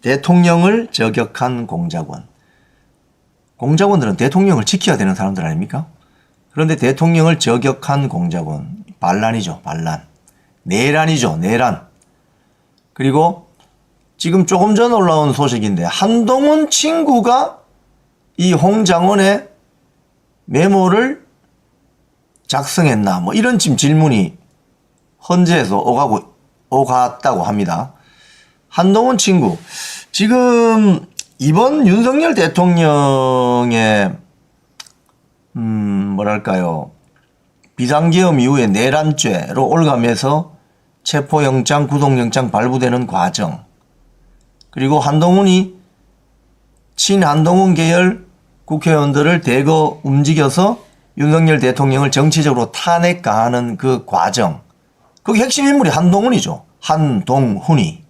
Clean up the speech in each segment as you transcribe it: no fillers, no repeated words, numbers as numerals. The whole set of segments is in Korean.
대통령을 저격한 공작원. 공작원들은 대통령을 지켜야 되는 사람들 아닙니까? 그런데 대통령을 저격한 공작원. 반란이죠, 반란. 내란이죠, 내란. 그리고 지금 조금 전 올라온 소식인데 한동훈 친구가 이 홍장원의 메모를 작성했나 뭐 이런 지금 질문이 헌재에서 오갔다고 합니다. 한동훈 친구 지금 이번 윤석열 대통령의 뭐랄까요 비상계엄 이후에 내란죄로 올가면서 체포영장 구속영장 발부되는 과정 그리고 한동훈이 친한동훈 계열 국회의원들을 대거 움직여서 윤석열 대통령을 정치적으로 탄핵가하는 그 과정 그 핵심 인물이 한동훈이죠. 한동훈이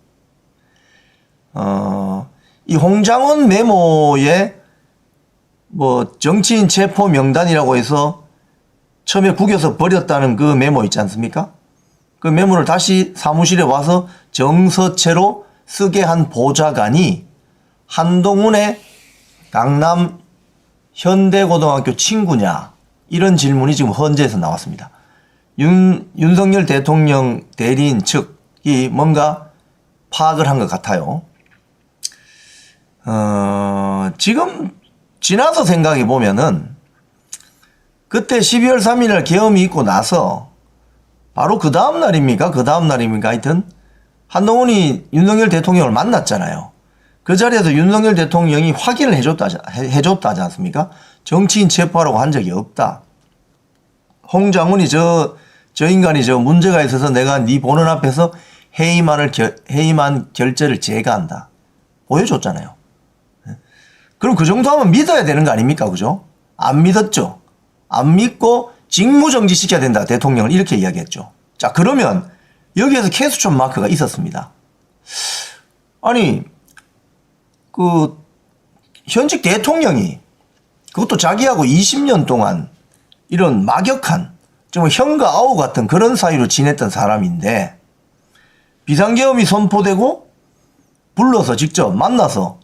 이 홍장원 메모에 뭐 정치인 체포 명단이라고 해서 처음에 구겨서 버렸다는 그 메모 있지 않습니까? 그 메모를 다시 사무실에 와서 정서체로 쓰게 한 보좌관이 한동훈의 강남 현대고등학교 친구냐 이런 질문이 지금 헌재에서 나왔습니다. 윤석열 대통령 대리인 측이 뭔가 파악을 한 것 같아요. 지금 지나서 생각해 보면은 그때 12월 3일 계엄이 있고 나서 바로 그 다음 날입니까? 하여튼 한동훈이 윤석열 대통령을 만났잖아요. 그 자리에서 윤석열 대통령이 확인을 해줬다 하지 않습니까? 정치인 체포하라고 한 적이 없다. 홍장훈이 저 인간이 문제가 있어서 내가 네 보는 앞에서 해임한 결재를 제거한다. 보여줬잖아요. 그럼 그 정도 하면 믿어야 되는 거 아닙니까? 그죠? 안 믿었죠. 안 믿고 직무정지 시켜야 된다. 대통령을 이렇게 이야기했죠. 자, 그러면 여기에서 캐스천 마크가 있었습니다. 아니, 현직 대통령이 그것도 자기하고 20년 동안 이런 막역한 정말 형과 아우 같은 그런 사이로 지냈던 사람인데 비상계엄이 선포되고 불러서 직접 만나서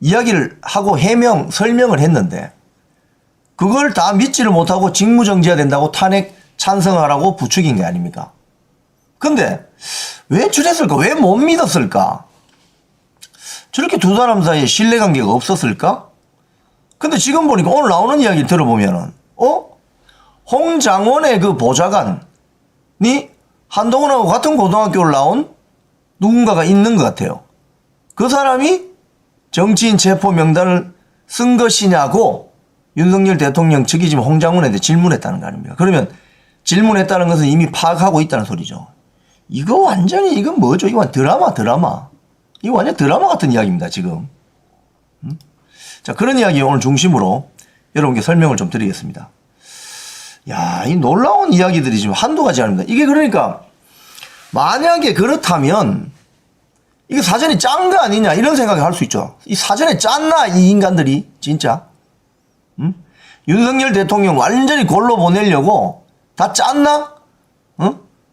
이야기를 하고 설명을 했는데 그걸 다 믿지를 못하고 직무정지해야 된다고 탄핵 찬성하라고 부추긴 게 아닙니까? 근데 왜 저랬을까? 왜 못 믿었을까? 저렇게 두 사람 사이에 신뢰관계가 없었을까? 근데 지금 보니까 오늘 나오는 이야기 들어보면은 홍장원의 그 보좌관이 한동훈하고 같은 고등학교를 나온 누군가가 있는 것 같아요. 그 사람이 정치인 체포 명단을 쓴 것이냐고 윤석열 대통령 측이 지금 홍장원한테 질문했다는 거 아닙니까? 그러면 질문했다는 것은 이미 파악하고 있다는 소리죠. 이거 완전히 이건 뭐죠? 이거 드라마. 이거 완전 드라마 같은 이야기입니다, 지금. 자, 그런 이야기 오늘 중심으로 여러분께 설명을 좀 드리겠습니다. 야, 이 놀라운 이야기들이 지금 한두 가지 아닙니다. 이게 그러니까 만약에 그렇다면 이게 사전에 짠 거 아니냐 이런 생각을 할 수 있죠. 이 사전에 짰나 이 인간들이 진짜 윤석열 대통령 완전히 골로 보내려고 다 짰나?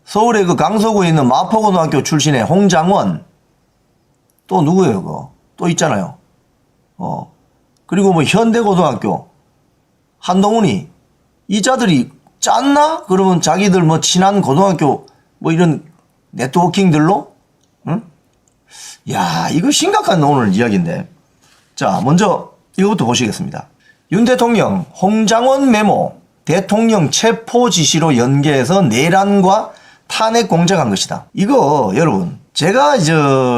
서울의 그 강서구에 있는 마포고등학교 출신의 홍장원 또 누구예요 그거 또 있잖아요. 그리고 뭐 현대고등학교 한동훈이 이 자들이 짰나? 그러면 자기들 뭐 친한 고등학교 뭐 이런 네트워킹들로 야, 이거 심각한 오늘 이야기인데. 자, 먼저 이거부터 보시겠습니다. 윤 대통령 홍장원 메모 대통령 체포 지시로 연계해서 내란과 탄핵 공작한 것이다. 이거 여러분 제가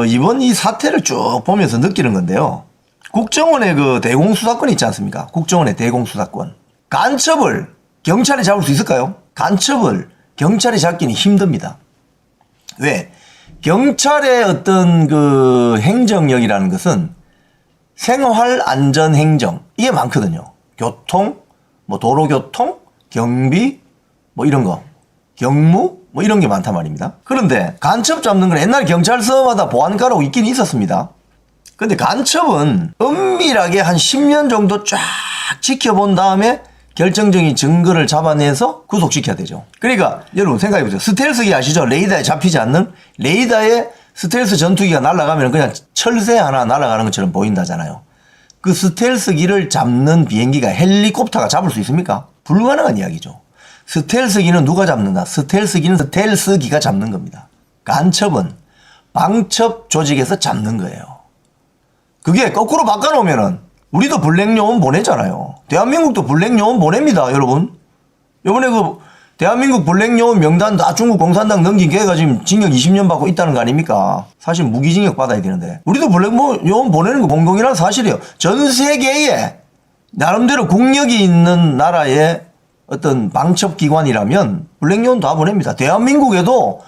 이번 이 사태를 쭉 보면서 느끼는 건데요. 국정원의 그 대공수사권 있지 않습니까? 국정원의 대공수사권. 간첩을 경찰이 잡을 수 있을까요? 간첩을 경찰이 잡기는 힘듭니다. 왜? 경찰의 어떤 그 행정력이라는 것은 생활안전행정 이게 많거든요. 교통, 뭐 도로교통, 경비, 뭐 이런 거, 경무 뭐 이런 게 많단 말입니다. 그런데 간첩 잡는 건 옛날 경찰서마다 보안과라고 있긴 있었습니다. 근데 간첩은 은밀하게 한 10년 정도 쫙 지켜본 다음에 결정적인 증거를 잡아내서 구속시켜야 되죠. 그러니까 여러분 생각해보세요. 스텔스기 아시죠? 레이더에 잡히지 않는 레이더에 스텔스 전투기가 날아가면 그냥 철새 하나 날아가는 것처럼 보인다잖아요. 그 스텔스기를 잡는 비행기가 헬리콥터가 잡을 수 있습니까? 불가능한 이야기죠. 스텔스기는 누가 잡는다? 스텔스기는 스텔스기가 잡는 겁니다. 간첩은 방첩 조직에서 잡는 거예요. 그게 거꾸로 바꿔놓으면은 우리도 블랙요원 보내잖아요. 대한민국도 블랙요원 보냅니다, 여러분. 이번에 그 대한민국 블랙요원 명단 다 중국 공산당 넘긴 걔가 지금 징역 20년 받고 있다는 거 아닙니까? 사실 무기징역 받아야 되는데. 우리도 블랙요원 보내는 거 공공이란 사실이에요. 전 세계에 나름대로 국력이 있는 나라의 어떤 방첩기관이라면 블랙요원 다 보냅니다. 대한민국에도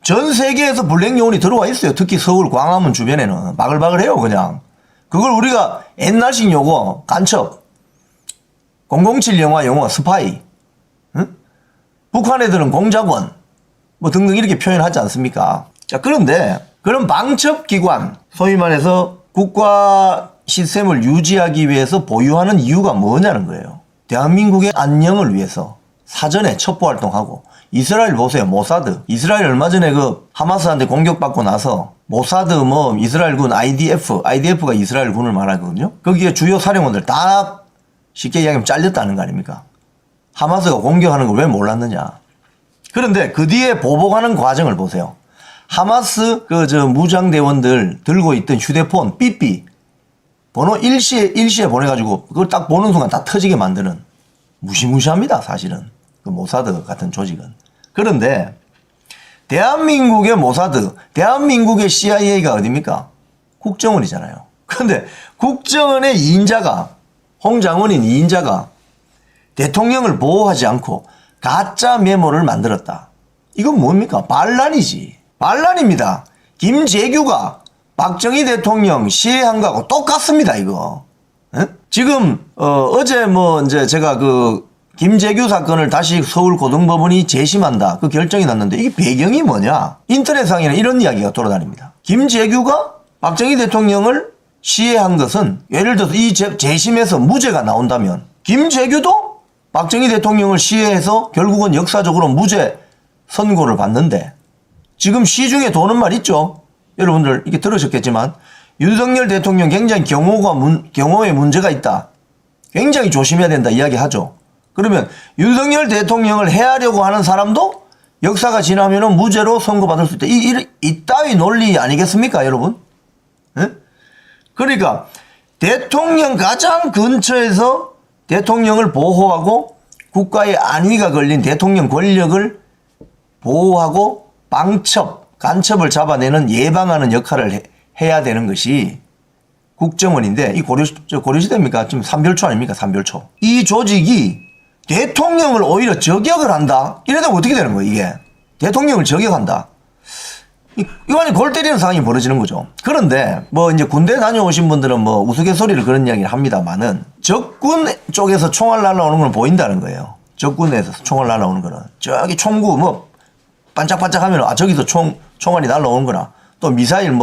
전 세계에서 블랙요원이 들어와 있어요. 특히 서울 광화문 주변에는. 바글바글해요, 그냥. 그걸 우리가 옛날식 용어, 간첩, 007 영화 용어, 스파이, 응? 북한 애들은 공작원, 뭐 등등 이렇게 표현하지 않습니까? 자, 그런데 그런 방첩기관, 소위 말해서 국가 시스템을 유지하기 위해서 보유하는 이유가 뭐냐는 거예요. 대한민국의 안녕을 위해서 사전에 첩보활동하고, 이스라엘 보세요. 모사드. 이스라엘 얼마 전에 그 하마스한테 공격받고 나서 모사드 뭐 이스라엘군 IDF가 이스라엘군을 말하거든요. 거기에 주요 사령원들 다 쉽게 이야기하면 잘렸다는 거 아닙니까? 하마스가 공격하는 걸 왜 몰랐느냐. 그런데 그 뒤에 보복하는 과정을 보세요. 하마스 무장대원들 들고 있던 휴대폰 삐삐 번호 일시에 보내가지고 그걸 딱 보는 순간 다 터지게 만드는, 무시무시합니다, 사실은. 그 모사드 같은 조직은. 그런데 대한민국의 모사드, 대한민국의 CIA가 어딥니까? 국정원이잖아요. 그런데 국정원의 2인자가, 홍장원인 2인자가 대통령을 보호하지 않고 가짜 메모를 만들었다. 이건 뭡니까? 반란이지. 반란입니다. 김재규가 박정희 대통령 시해한 거하고 똑같습니다, 이거. 에? 지금 어제 이제 제가 김재규 사건을 다시 서울고등법원이 재심한다. 그 결정이 났는데 이게 배경이 뭐냐? 인터넷상에는 이런 이야기가 돌아다닙니다. 김재규가 박정희 대통령을 시해한 것은, 예를 들어서 이 재심에서 무죄가 나온다면 김재규도 박정희 대통령을 시해해서 결국은 역사적으로 무죄 선고를 받는데, 지금 시중에 도는 말 있죠? 여러분들 이게 들으셨겠지만 윤석열 대통령 굉장히 경호에 문제가 있다. 굉장히 조심해야 된다 이야기하죠. 그러면 윤석열 대통령을 해하려고 하는 사람도 역사가 지나면은 무죄로 선고받을 수 있다. 이따위 논리 아니겠습니까, 여러분? 네? 그러니까 대통령 가장 근처에서 대통령을 보호하고 국가의 안위가 걸린 대통령 권력을 보호하고 간첩을 잡아내는, 예방하는 역할을 해야 되는 것이 국정원인데, 이 고려시대입니까? 지금 삼별초 아닙니까? 삼별초. 이 조직이 대통령을 오히려 저격을 한다? 이러다 어떻게 되는 거예요, 이게? 대통령을 저격한다. 이거 아니 골 때리는 상황이 벌어지는 거죠. 그런데 이제 군대 다녀오신 분들은 우스갯소리를 그런 이야기를 합니다만은, 적군 쪽에서 총알 날라오는 건 보인다는 거예요. 적군에서 총알 날라오는 거는. 저기 총구 반짝반짝하면 저기서 총알이 날라오는 거나, 또 미사일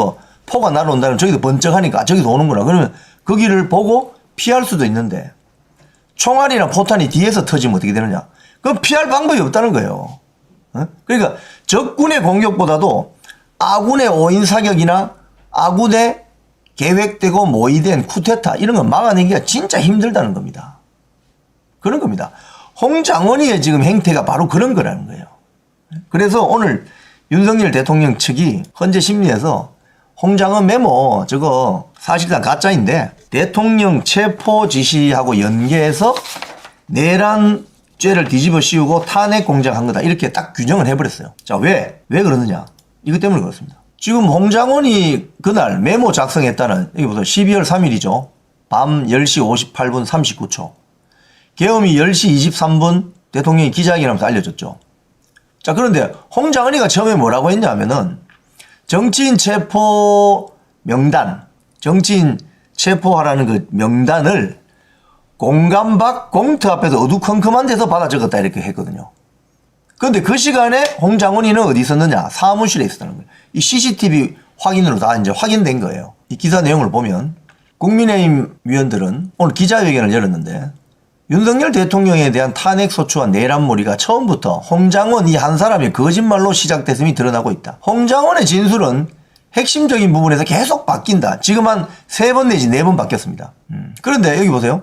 포가 날아온다면 저기도 번쩍하니까 저기서 오는 거나, 그러면 거기를 보고 피할 수도 있는데, 총알이나 포탄이 뒤에서 터지면 어떻게 되느냐? 그럼 피할 방법이 없다는 거예요. 그러니까 적군의 공격보다도 아군의 오인 사격이나 아군의 계획되고 모의된 쿠데타 이런 거 막아내기가 진짜 힘들다는 겁니다. 그런 겁니다. 홍장원이의 지금 행태가 바로 그런 거라는 거예요. 그래서 오늘 윤석열 대통령 측이 헌재 심리에서 홍장원 메모 저거 사실상 가짜인데 대통령 체포 지시하고 연계해서 내란죄를 뒤집어 씌우고 탄핵 공작한 거다, 이렇게 딱 규정을 해버렸어요. 자, 왜 그러느냐? 이것 때문에 그렇습니다. 지금 홍장원이 그날 메모 작성했다는, 여기 보세요. 12월 3일이죠. 밤 10시 58분 39초. 계엄이 10시 23분 대통령이 기자회견하면서 알려줬죠. 자, 그런데 홍장원이가 처음에 뭐라고 했냐면은 정치인 체포 명단, 정치인 체포하라는 그 명단을 공감박 공터 앞에서 어두컴컴한 데서 받아 적었다, 이렇게 했거든요. 그런데 그 시간에 홍장원이는 어디 있었느냐? 사무실에 있었다는 거예요. 이 CCTV 확인으로 다 이제 확인된 거예요. 이 기사 내용을 보면 국민의힘 위원들은 오늘 기자회견을 열었는데, 윤석열 대통령에 대한 탄핵소추와 내란몰이가 처음부터 홍장원 이 한 사람의 거짓말로 시작됐음이 드러나고 있다. 홍장원의 진술은 핵심적인 부분에서 계속 바뀐다. 지금 한 3번 내지 4번 바뀌었습니다. 그런데 여기 보세요.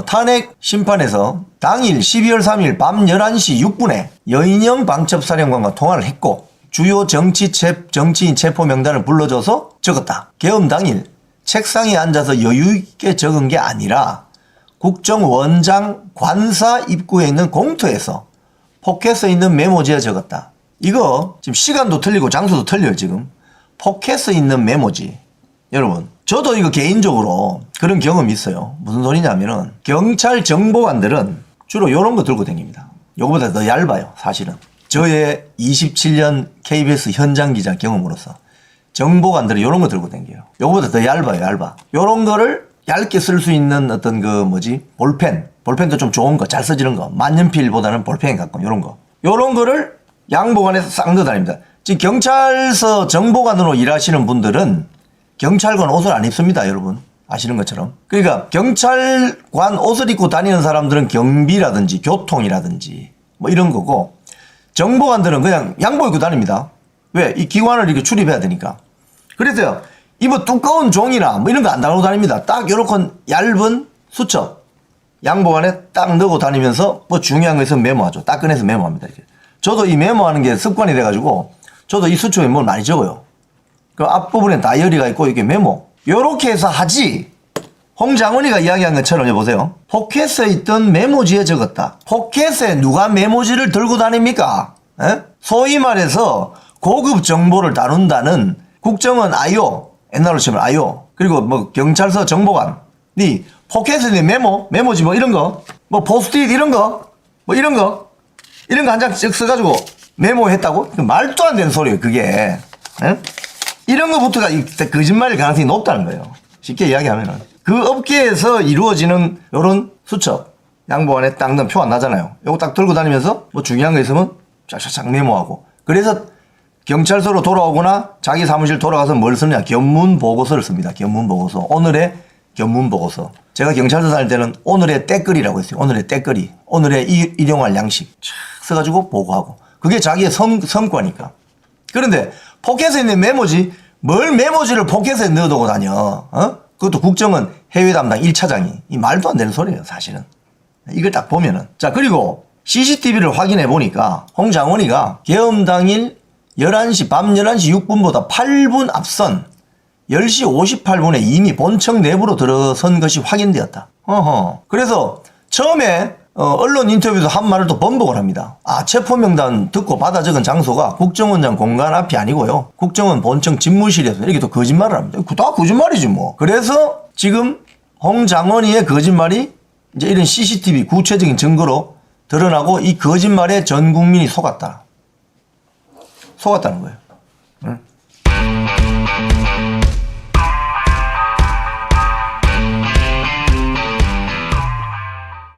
탄핵 심판에서 당일 12월 3일 밤 11시 6분에 여인영 방첩사령관과 통화를 했고 주요 정치인 체포 명단을 불러줘서 적었다. 계엄 당일 책상에 앉아서 여유 있게 적은 게 아니라 국정원장 관사 입구에 있는 공터에서 포켓에 있는 메모지에 적었다. 이거 지금 시간도 틀리고 장소도 틀려요. 지금 포켓에 있는 메모지. 여러분 저도 이거 개인적으로 그런 경험이 있어요. 무슨 소리냐면은 경찰 정보관들은 주로 이런 거 들고 다닙니다. 요거보다 더 얇아요. 사실은 저의 27년 KBS 현장 기자 경험으로서 정보관들은 이런 거 들고 다녀요. 요거보다 더 얇아요. 얇아. 요런 거를 얇게 쓸 수 있는 어떤 볼펜도 좀 좋은 거, 잘 써지는 거, 만년필보다는 볼펜 갖고 요런 거. 요런 거를 양복안에서 싹 넣어 다닙니다. 지금 경찰서 정보관으로 일하시는 분들은 경찰관 옷을 안 입습니다, 여러분. 아시는 것처럼. 그러니까 경찰관 옷을 입고 다니는 사람들은 경비라든지 교통이라든지 뭐 이런 거고 정보관들은 그냥 양복 입고 다닙니다. 왜? 이 기관을 이렇게 출입해야 되니까. 그래서요, 이 뭐 두꺼운 종이나 뭐 이런 거 안 달고 다닙니다. 딱 요렇게 얇은 수첩 양복 안에 딱 넣고 다니면서 뭐 중요한 거 있으면 메모하죠. 딱 꺼내서 메모합니다. 이렇게. 저도 이 메모하는 게 습관이 돼가지고 저도 이 수첩에 뭘 많이 적어요. 그 앞부분에 다이어리가 있고 이게 메모. 요렇게 해서 하지. 홍장원이가 이야기한 것처럼 보세요. 포켓에 있던 메모지에 적었다. 포켓에 누가 메모지를 들고 다닙니까? 에? 소위 말해서 고급 정보를 다룬다는 국정원 IO, 옛날로 치면 IO, 그리고 뭐 경찰서 정보관, 니 포켓에 있는 메모지 뭐 이런 거, 뭐 포스트잇 이런 거, 뭐 이런 거 한 장씩 써가지고 메모했다고? 말도 안 되는 소리예요, 그게. 에? 이런 거부터가 거짓말일 가능성이 높다는 거예요. 쉽게 이야기하면은. 그 업계에서 이루어지는 요런 수첩, 양복 안에 딱 넣으면 표 안 나잖아요. 요거 딱 들고 다니면서 뭐 중요한 거 있으면 쫙쫙쫙 메모하고. 그래서 경찰서로 돌아오거나 자기 사무실 돌아가서 뭘 쓰느냐. 견문 보고서를 씁니다. 견문 보고서. 오늘의 견문 보고서. 제가 경찰서 다닐 때는 오늘의 때거리라고 했어요. 오늘의 때거리. 오늘의 일용할 양식. 쫙 써가지고 보고하고. 그게 자기의 성과니까. 그런데 포켓에 있는 메모지, 뭘 메모지를 포켓에 넣어두고 다녀. 그것도 국정원 해외 담당 1차장이. 이 말도 안 되는 소리예요, 사실은. 이걸 딱 보면은. 자, 그리고 CCTV를 확인해 보니까 홍장원이가 계엄 당일 밤 11시 6분보다 8분 앞선 10시 58분에 이미 본청 내부로 들어선 것이 확인되었다. 그래서 처음에 언론 인터뷰에서 한 말을 또 번복을 합니다. 체포명단 듣고 받아 적은 장소가 국정원장 공간 앞이 아니고요. 국정원 본청 집무실에서 이렇게 또 거짓말을 합니다. 다 거짓말이지 뭐. 그래서 지금 홍장원이의 거짓말이 이제 이런 CCTV 구체적인 증거로 드러나고 이 거짓말에 전 국민이 속았다는 거예요.